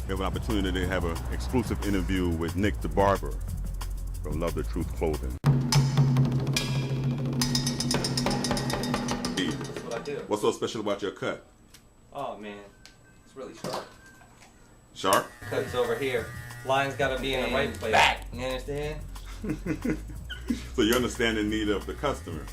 We have an opportunity to have an exclusive interview with Nick the Barber from Love the Truth Clothing. That's what I do. What's so special about your cut? Oh man, it's really sharp. Sharp? Cuts over here. Line's gotta be in the right place. Back. You understand? So you understand the need of the customer.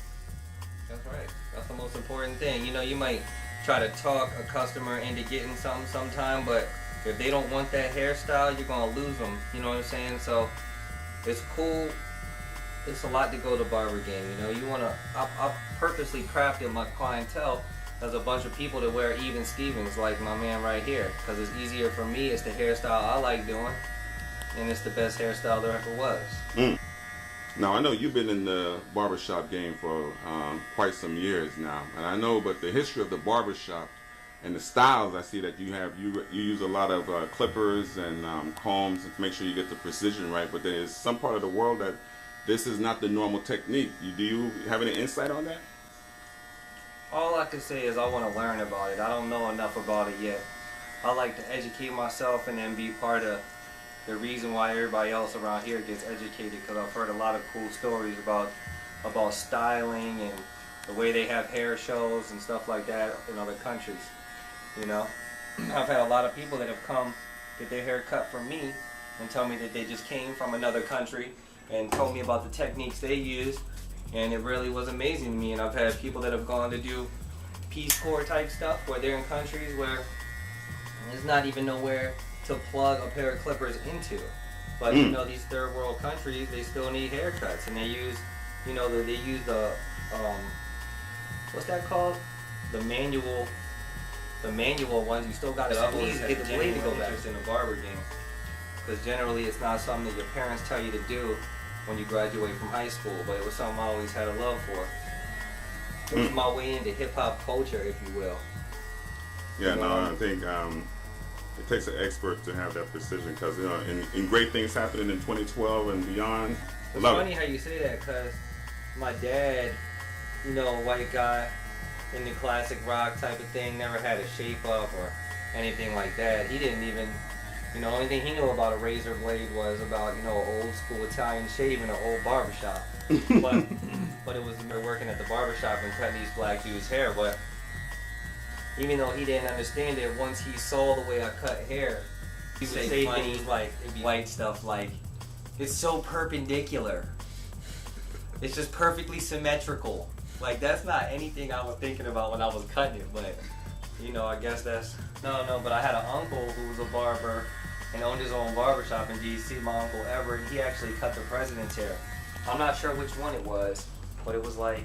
That's right. That's the most important thing. You know, you might try to talk a customer into getting something sometime, but if they don't want that hairstyle, you're gonna lose them. You know what I'm saying? So it's cool. It's a lot to go to barber game. You know, you wanna. I purposely crafted my clientele as a bunch of people that wear even Stevens, like my man right here, because it's easier for me. It's the hairstyle I like doing, and it's the best hairstyle there ever was. Now I know you've been in the barbershop game for quite some years now, and I know, but the history of the barbershop and the styles I see that you have, you use a lot of clippers and combs to make sure you get the precision right. But there is some part of the world that this is not the normal technique. Do you have any insight on that? All I can say is I want to learn about it. I don't know enough about it yet. I like to educate myself and then be part of the reason why everybody else around here gets educated, because I've heard a lot of cool stories about styling and the way they have hair shows and stuff like that in other countries. You know, I've had a lot of people that have come get their hair cut from me and tell me that they just came from another country and told me about the techniques they used, and it really was amazing to me. And I've had people that have gone to do Peace Corps type stuff where they're in countries where there's not even nowhere to plug a pair of clippers into, but you know, these third world countries, they still need haircuts, and they use, you know, they use the what's that called, the manual ones. You still got to squeeze to get the blade to go back in the barber game, because generally it's not something that your parents tell you to do when you graduate from high school, but it was something I always had a love for. It was my way into hip hop culture, if you will. Yeah, you know? No, I think it takes an expert to have that precision, because, you know, in great things happening in 2012 and beyond. It's funny how you say that, because my dad, you know, white guy in the classic rock type of thing, never had a shape up or anything like that. He didn't even, you know, the only thing he knew about a razor blade was about, you know, old school Italian shave in an old barbershop. but it was working at the barbershop and cutting these black dudes' hair. But even though he didn't understand it, once he saw the way I cut hair, he would say things like, it'd be white stuff like, it's so perpendicular. It's just perfectly symmetrical. Like, that's not anything I was thinking about when I was cutting it, but, you know, I guess that's, no, but I had an uncle who was a barber and owned his own barbershop in D.C., my Uncle Everett, and he actually cut the president's hair. I'm not sure which one it was, but it was like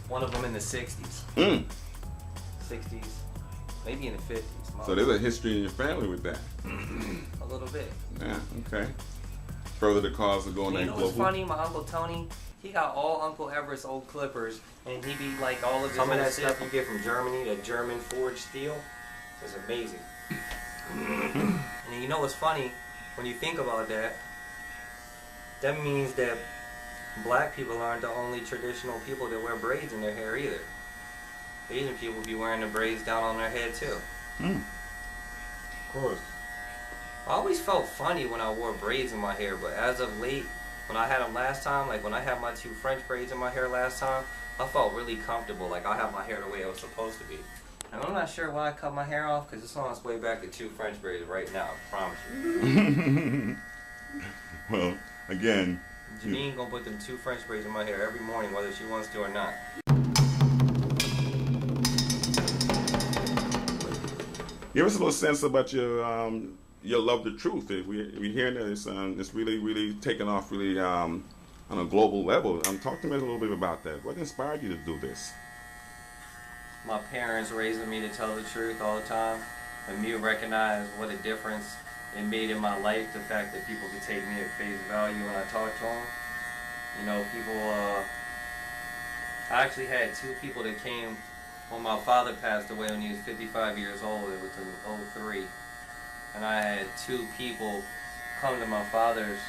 one of them in the 60s. 60s. Maybe in the 50s. So there's a history in your family with that. A little bit. Yeah, okay. Further the cause of going that global. You know what's funny? My Uncle Tony, he got all Uncle Everett's old clippers, and he be like all of his some of that stuff you get from Germany, that German forged steel, is amazing. And you know what's funny? When you think about that, that means that black people aren't the only traditional people that wear braids in their hair either. Asian people be wearing the braids down on their head too. Of course. I always felt funny when I wore braids in my hair, but as of late, when I had them last time, like when I had my 2 French braids in my hair last time, I felt really comfortable, like I have my hair the way it was supposed to be. And I'm not sure why I cut my hair off, because it's on its way back to 2 French braids right now, I promise you. Well, again, Janine gonna put them 2 French braids in my hair every morning, whether she wants to or not. Give us a little sense about your love the truth. We hear that it's really taken off really on a global level. Talk to me a little bit about that. What inspired you to do this? My parents raising me to tell the truth all the time, and me recognize what a difference it made in my life. The fact that people could take me at face value when I talk to them. You know, people. I actually had 2 people that came. When my father passed away when he was 55 years old, it was in '03, and I had 2 people come to my father's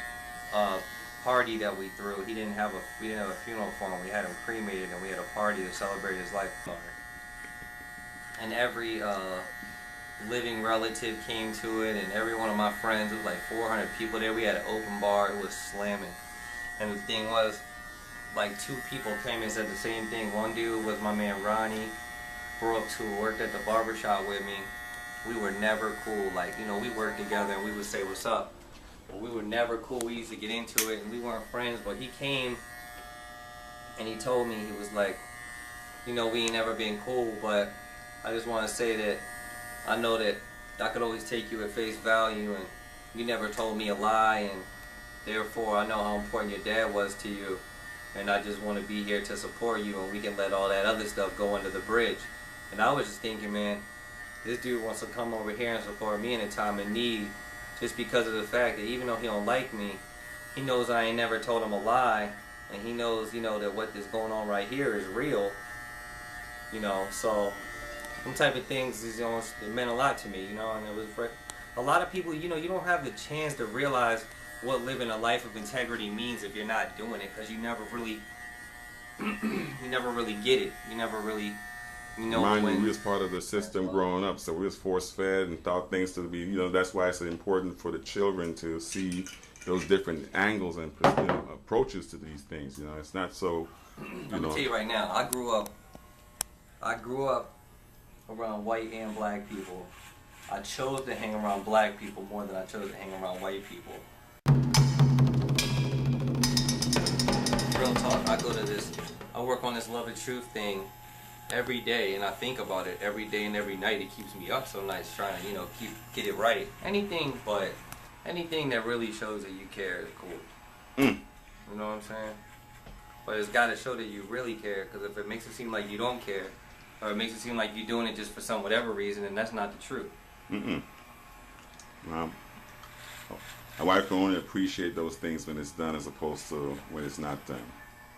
party that we threw. We didn't have a funeral for him. We had him cremated, and we had a party to celebrate his life. And every living relative came to it, and every one of my friends, it was like 400 people there. We had an open bar, it was slamming. And the thing was, like 2 people came and said the same thing. One dude was my man Ronnie Brooks, who worked at the barbershop with me. We were never cool. Like, you know, we worked together and we would say what's up, but we were never cool. We used to get into it and we weren't friends. But he came and he told me, he was like, you know, we ain't never been cool, but I just want to say that I know that I could always take you at face value, and you never told me a lie, and therefore I know how important your dad was to you, and I just want to be here to support you, and we can let all that other stuff go under the bridge. And I was just thinking, man, this dude wants to come over here and support me in a time of need, just because of the fact that even though he don't like me, he knows I ain't never told him a lie, and he knows, you know, that what is going on right here is real, you know. So some type of things is, you know, it meant a lot to me, you know. And it was for a lot of people, you know, you don't have the chance to realize what living a life of integrity means if you're not doing it, because you never really you never really get it. You never really, you know. Mind when you, we was part of the system growing up, so we was force fed and thought things to be, you know, that's why it's important for the children to see those different angles and, you know, approaches to these things. You know, it's not so, I'm gonna tell you right now, I grew up around white and black people. I chose to hang around black people more than I chose to hang around white people. Real talk, I work on this love and truth thing every day, and I think about it every day and every night. It keeps me up some nights trying to, you know, get it right. Anything that really shows that you care is cool. You know what I'm saying? But it's got to show that you really care, because if it makes it seem like you don't care, or it makes it seem like you're doing it just for some whatever reason, then that's not the truth. My wife can only appreciate those things when it's done as opposed to when it's not done.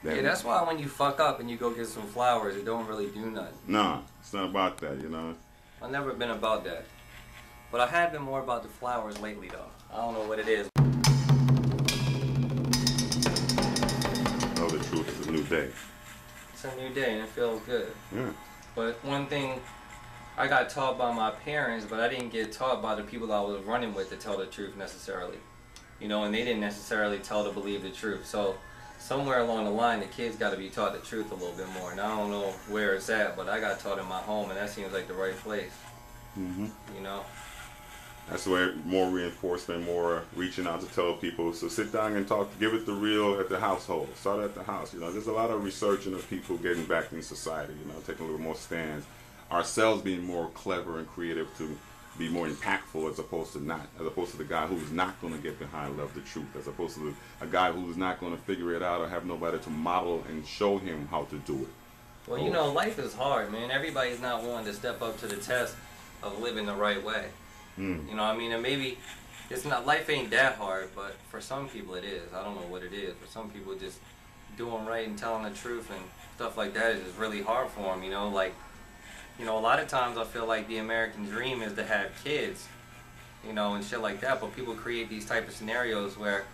Yeah, that's why when you fuck up and you go get some flowers, it don't really do nothing. Nah, it's not about that, you know. I've never been about that. But I have been more about the flowers lately, though. I don't know what it is. Know the truth is a new day. It's a new day and it feels good. Yeah. But one thing, I got taught by my parents, but I didn't get taught by the people I was running with to tell the truth necessarily. You know, and they didn't necessarily tell to believe the truth. So somewhere along the line, the kids got to be taught the truth a little bit more. And I don't know where it's at, but I got taught in my home, and that seems like the right place. You know? That's where more reinforcement, more reaching out to tell people. So sit down and talk, give it the real at the household. Start at the house. You know, there's a lot of researching of people getting back in society, you know, taking a little more stands. Ourselves being more clever and creative to be more impactful as opposed to not. As opposed to the guy who's not going to get behind love the truth. As opposed to a guy who's not going to figure it out or have nobody to model and show him how to do it. Well, you know, life is hard, man. Everybody's not willing to step up to the test of living the right way. You know what I mean? And maybe it's not, life ain't that hard, but for some people it is. I don't know what it is. For some people, just doing right and telling the truth and stuff like that is just really hard for them, you know? Like, you know, a lot of times I feel like the American dream is to have kids, you know, and shit like that, but people create these type of scenarios where,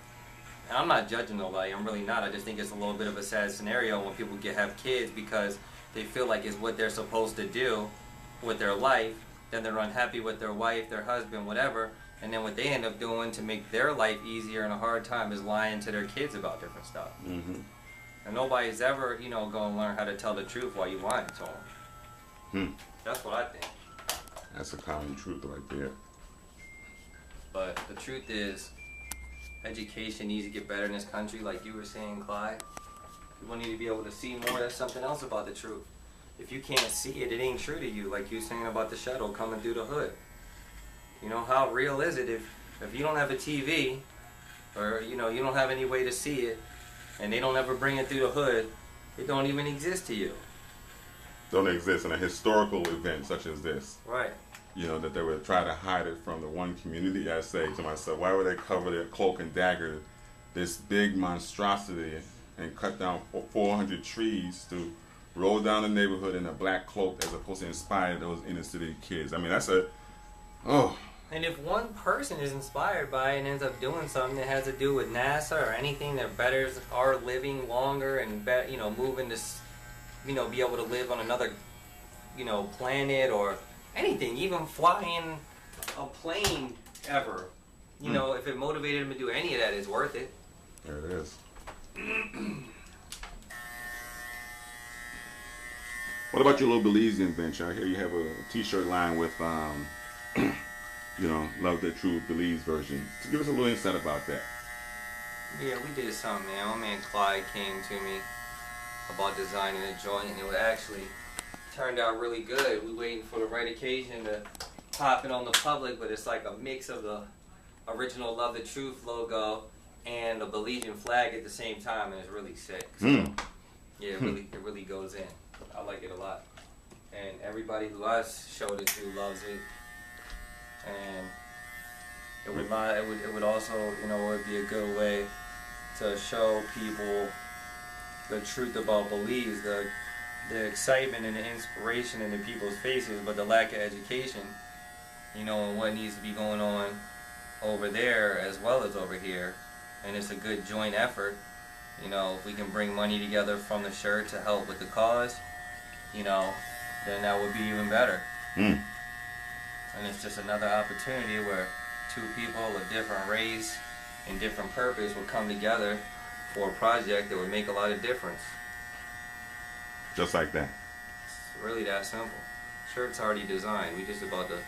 and I'm not judging nobody, I'm really not. I just think it's a little bit of a sad scenario when people have kids because they feel like it's what they're supposed to do with their life. Then they're unhappy with their wife, their husband, whatever, and then what they end up doing to make their life easier and a hard time is lying to their kids about different stuff. And nobody's ever, you know, going to learn how to tell the truth while you lying to them. That's what I think. That's a common truth right there. But the truth is, education needs to get better in this country, like you were saying, Clyde. People need to be able to see more. That's something else about the truth. If you can't see it, it ain't true to you, like you saying about the shadow coming through the hood. You know, how real is it if you don't have a TV, or, you know, you don't have any way to see it, and they don't ever bring it through the hood, it don't even exist to you. Don't exist in a historical event such as this. Right. You know, that they would try to hide it from the one community. I say to myself, why would they cover their cloak and dagger, this big monstrosity, and cut down 400 trees to roll down the neighborhood in a black cloak as opposed to inspire those inner city kids? I mean, that's a, And if one person is inspired by it and ends up doing something that has to do with NASA or anything that betters our living longer and, you know, moving this, you know, be able to live on another, you know, planet or anything, even flying a plane ever. You know, if it motivated him to do any of that, it's worth it. There it is. What about your little Belizean venture? I hear you have a t-shirt line with, you know, Love the True Belize version. So give us a little insight about that. Yeah, we did something, man. My man Clyde came to me about designing a joint, and it actually turned out really good. We waiting for the right occasion to pop it on the public, but it's like a mix of the original Love the Truth logo and the Belizean flag at the same time, and it's really sick. So, yeah, it really goes in. I like it a lot, and everybody who I showed it to loves it. And it would also, you know, it would be a good way to show people the truth about Belize, the excitement and the inspiration in the people's faces, but the lack of education, you know, and what needs to be going on over there as well as over here. And it's a good joint effort. You know, if we can bring money together from the shirt to help with the cause, you know, then that would be even better. And it's just another opportunity where two people of different race and different purpose would come together for a project that would make a lot of difference. Just like that. It's really that simple. Shirt's already designed. We're just about to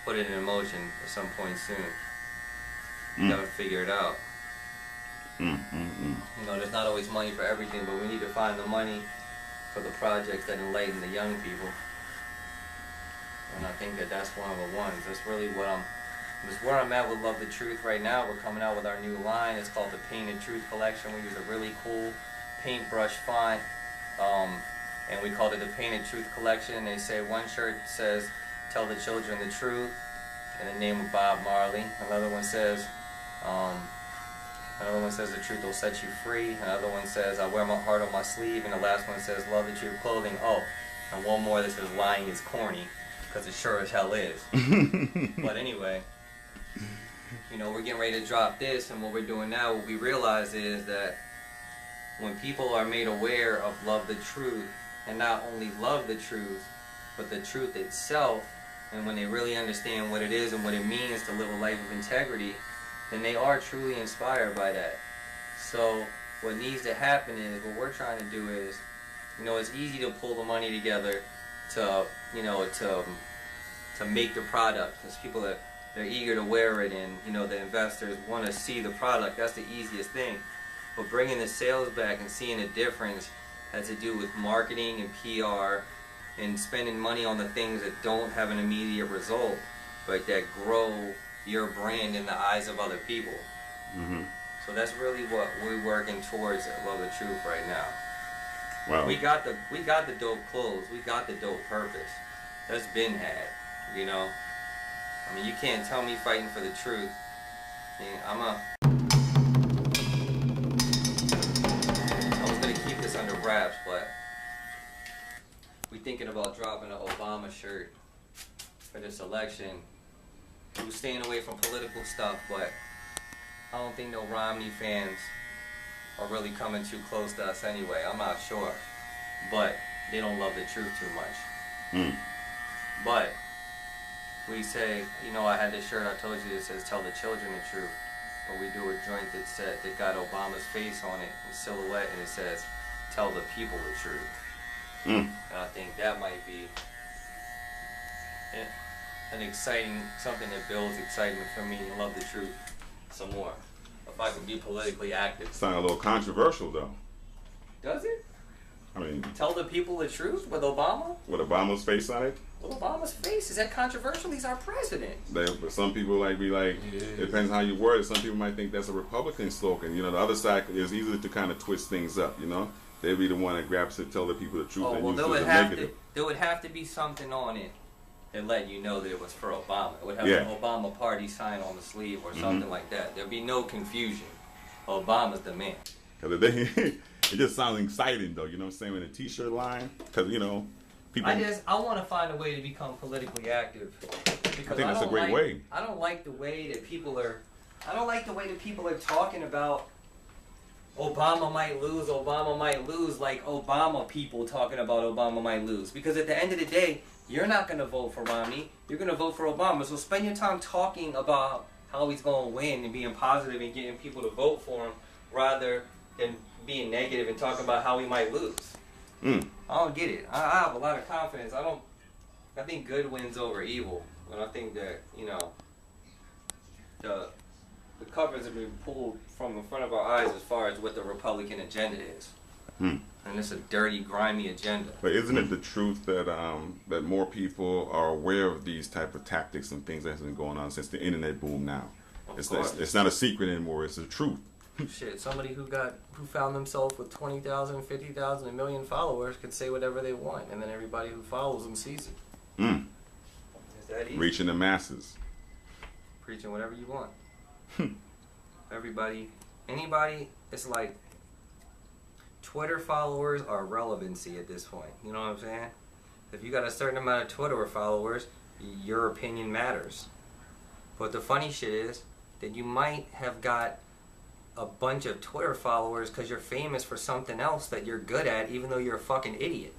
put it in motion at some point soon. We gotta figure it out. You know, there's not always money for everything, but we need to find the money for the projects that enlighten the young people. And I think that that's one of the ones. That's really that's where I'm at with Love the Truth right now. We're coming out with our new line. It's called the Painted Truth Collection. We use a really cool paintbrush font, and we called it the Painted Truth Collection. They say one shirt says, "Tell the children the truth," in the name of Bob Marley. Another one says, "The truth will set you free." Another one says, "I wear my heart on my sleeve." And the last one says, "Love the truth clothing." Oh, and one more that says, "Lying is corny," because it sure as hell is. But anyway, you know, we're getting ready to drop this, and what we're doing now, what we realize is that when people are made aware of Love the Truth, and not only love the truth, but the truth itself, and when they really understand what it is and what it means to live a life of integrity, then they are truly inspired by that. So what needs to happen is, what we're trying to do is, you know, it's easy to pull the money together to, you know, to make the product, because people they're eager to wear it, and, you know, the investors want to see the product. That's the easiest thing. But bringing the sales back and seeing a difference has to do with marketing and PR, and spending money on the things that don't have an immediate result, but that grow your brand in the eyes of other people. So that's really what we're working towards at Love the Truth right now. Wow. We got the dope clothes, we got the dope purpose. That's been had, you know. I mean, you can't tell me fighting for the truth. I mean, I was gonna keep this under wraps, but we thinking about dropping an Obama shirt for this election. We're staying away from political stuff, but I don't think no Romney fans are really coming too close to us anyway. I'm not sure. But they don't love the truth too much. But we say, you know, I had this shirt I told you that says "Tell the children the truth," but we do a joint that got Obama's face on it in silhouette, and it says "Tell the people the truth." And I think that might be an exciting, something that builds excitement for me and Love the Truth some more. If I could be politically active. Sound a little controversial, though. Does it? I mean, tell the people the truth with Obama? With Obama's face on it? With Obama's face? Is that controversial? He's our president. But some people it depends how you word it. Some people might think that's a Republican slogan. You know, the other side is easy to kind of twist things up, you know? They'd be the one that grabs to tell the people the truth and use it as a negative. There would have to be something on it that let you know that it was for Obama. It would have an Obama party sign on the sleeve or something like that. There'd be no confusion. Obama's the man. Because it just sounds exciting, though. You know what I'm saying? With a T-shirt line, because you know, people. I want to find a way to become politically active. Because I think that's a great way. I don't like the way that people are. I don't like the way that people are talking about Obama might lose, like Obama people talking about Obama might lose. Because at the end of the day, You're not going to vote for Romney. You're going to vote for Obama. So spend your time talking about how he's going to win and being positive and getting people to vote for him rather than being negative and talking about how he might lose. I don't get it. I have a lot of confidence. I think good wins over evil. And I think that, you know, the covers have been pulled from in front of our eyes as far as what the Republican agenda is. And it's a dirty, grimy agenda. But isn't it the truth that that more people are aware of these type of tactics and things that has been going on since the internet boom now? It's not a secret anymore, it's the truth. Shit, somebody who found themselves with 20,000, 50,000, a million followers could say whatever they want, and then everybody who follows them sees it. Is that easy? Reaching the masses. Preaching whatever you want. Anybody, it's like Twitter followers are relevancy at this point. You know what I'm saying? If you got a certain amount of Twitter followers, your opinion matters. But the funny shit is that you might have got a bunch of Twitter followers because you're famous for something else that you're good at, even though you're a fucking idiot.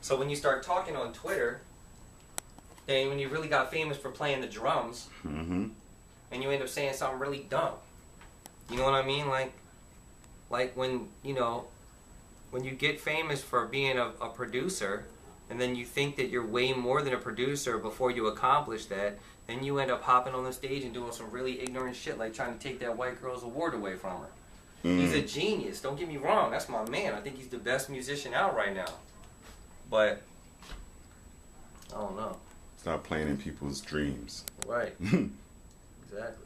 So when you start talking on Twitter, and when you really got famous for playing the drums, and you end up saying something really dumb. You know what I mean? Like when, you know, when you get famous for being a producer, and then you think that you're way more than a producer before you accomplish that, then you end up hopping on the stage and doing some really ignorant shit, like trying to take that white girl's award away from her. He's a genius, don't get me wrong, that's my man. I think he's the best musician out right now. But, I don't know. Stop playing in people's dreams. Right. Exactly.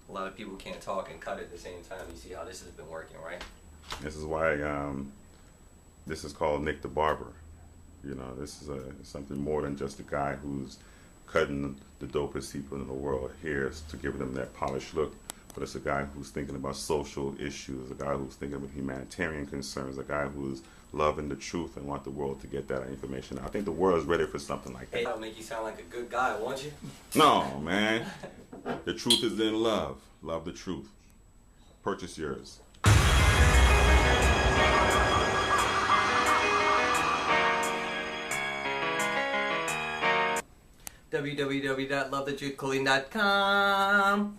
A lot of people can't talk and cut at the same time. You see how this has been working, right? This is why this is called Nick the Barber. You know, this is something more than just a guy who's cutting the dopest people in the world here to give them that polished look. But it's a guy who's thinking about social issues, a guy who's thinking about humanitarian concerns, a guy who's loving the truth and want the world to get that information. I think the world is ready for something like that. Hey, that'll make you sound like a good guy, won't you? No, man. The truth is in love. Love the truth. Purchase yours. www.lovethetruthclothing.com